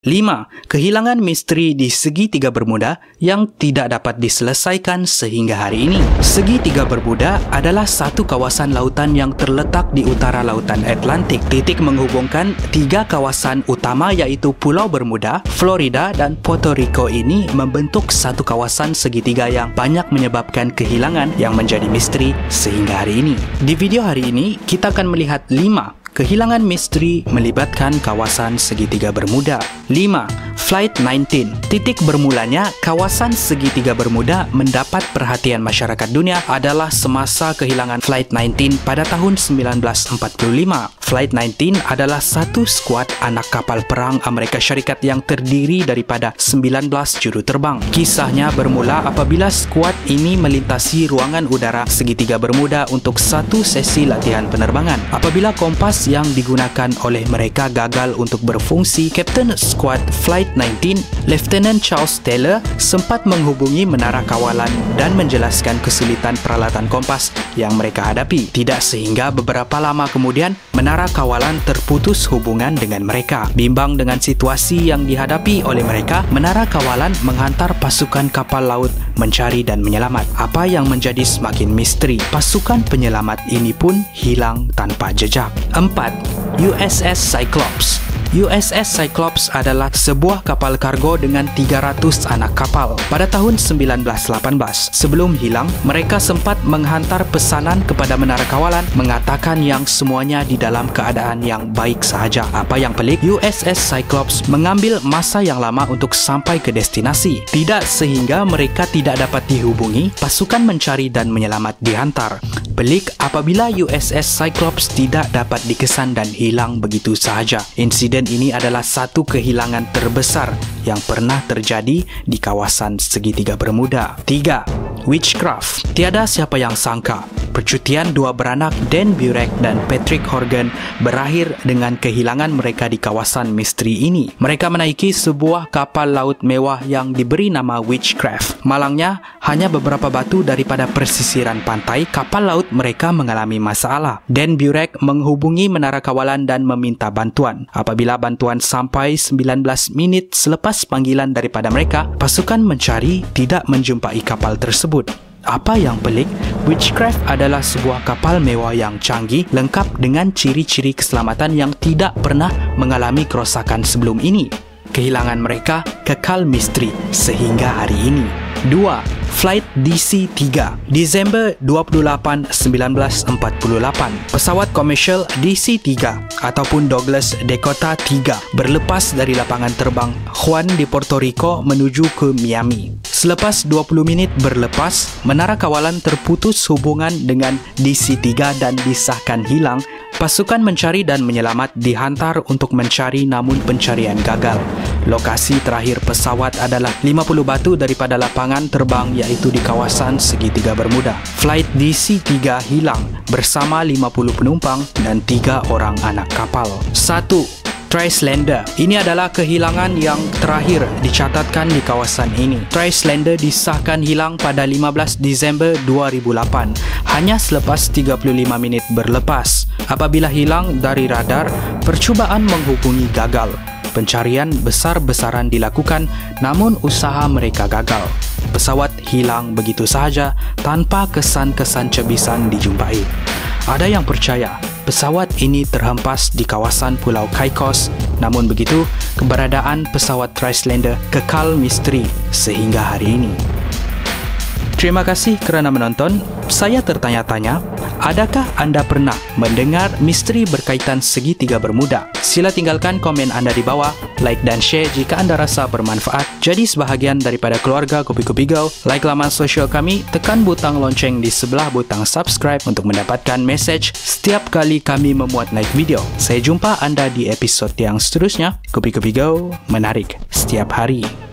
5. Kehilangan misteri di segitiga Bermuda yang tidak dapat diselesaikan sehingga hari ini. Segitiga Bermuda adalah satu kawasan lautan yang terletak di utara Lautan Atlantik. Titik menghubungkan tiga kawasan utama iaitu Pulau Bermuda, Florida dan Puerto Rico ini membentuk satu kawasan segitiga yang banyak menyebabkan kehilangan yang menjadi misteri sehingga hari ini. Di video hari ini, kita akan melihat 5 kehilangan misteri melibatkan kawasan segitiga Bermuda. 5. Flight 19. Titik bermulanya kawasan segitiga Bermuda mendapat perhatian masyarakat dunia adalah semasa kehilangan Flight 19 pada tahun 1945. Flight 19 adalah satu skuad anak kapal perang Amerika Syarikat yang terdiri daripada 19 juru terbang. Kisahnya bermula apabila skuad ini melintasi ruangan udara segitiga Bermuda untuk satu sesi latihan penerbangan. Apabila kompas yang digunakan oleh mereka gagal untuk berfungsi, Kapten skuad Flight 19, Lieutenant Charles Taylor sempat menghubungi menara kawalan dan menjelaskan kesulitan peralatan kompas yang mereka hadapi. Tidak sehingga beberapa lama kemudian, menara kawalan terputus hubungan dengan mereka. Bimbang dengan situasi yang dihadapi oleh mereka, menara kawalan menghantar pasukan kapal laut mencari dan menyelamat. Apa yang menjadi semakin misteri, pasukan penyelamat ini pun hilang tanpa jejak. 4. USS Cyclops. USS Cyclops adalah sebuah kapal kargo dengan 300 anak kapal. Pada tahun 1918, sebelum hilang, mereka sempat menghantar pesanan kepada menara kawalan mengatakan yang semuanya di dalam keadaan yang baik sahaja. Apa yang pelik, USS Cyclops mengambil masa yang lama untuk sampai ke destinasi. Tidak sehingga mereka tidak dapat dihubungi, pasukan mencari dan menyelamat dihantar. Pelik apabila USS Cyclops tidak dapat dikesan dan hilang begitu sahaja. Insiden ini adalah satu kehilangan terbesar yang pernah terjadi di kawasan segitiga Bermuda. 3. Witchcraft. Tiada siapa yang sangka percutian dua beranak Dan Burek dan Patrick Horgan berakhir dengan kehilangan mereka di kawasan misteri ini. Mereka menaiki sebuah kapal laut mewah yang diberi nama Witchcraft. Malangnya, hanya beberapa batu daripada persisiran pantai, kapal laut mereka mengalami masalah. Dan Burek menghubungi menara kawalan dan meminta bantuan. Apabila bantuan sampai 19 minit selepas panggilan daripada mereka, pasukan mencari tidak menjumpai kapal tersebut. Apa yang pelik, Witchcraft adalah sebuah kapal mewah yang canggih lengkap dengan ciri-ciri keselamatan yang tidak pernah mengalami kerosakan sebelum ini. Kehilangan mereka kekal misteri sehingga hari ini. 2. Flight DC-3. Desember 28, 1948, pesawat komersial DC-3 ataupun Douglas Dakota 3 berlepas dari lapangan terbang Juan di Puerto Rico menuju ke Miami. Selepas 20 minit berlepas, menara kawalan terputus hubungan dengan DC-3 dan disahkan hilang. Pasukan mencari dan menyelamat dihantar untuk mencari namun pencarian gagal. Lokasi terakhir pesawat adalah 50 batu daripada lapangan terbang iaitu di kawasan segitiga Bermuda. Flight DC-3 hilang bersama 50 penumpang dan 3 orang anak kapal. 1. Trislander. Ini adalah kehilangan yang terakhir dicatatkan di kawasan ini. Trislander disahkan hilang pada 15 Disember 2008, hanya selepas 35 menit berlepas. Apabila hilang dari radar, percubaan menghubungi gagal. Pencarian besar-besaran dilakukan, namun usaha mereka gagal. Pesawat hilang begitu sahaja tanpa kesan-kesan cebisan dijumpai. Ada yang percaya pesawat ini terhempas di kawasan Pulau Caicos. Namun begitu, keberadaan pesawat Trislander kekal misteri sehingga hari ini. Terima kasih kerana menonton. Saya tertanya-tanya, adakah anda pernah mendengar misteri berkaitan segitiga Bermuda? Sila tinggalkan komen anda di bawah, like dan share jika anda rasa bermanfaat. Jadi sebahagian daripada keluarga Kopi-Kopi Go, like laman sosial kami, tekan butang lonceng di sebelah butang subscribe untuk mendapatkan message setiap kali kami memuat naik video. Saya jumpa anda di episod yang seterusnya. Kopi-Kopi Go, menarik setiap hari.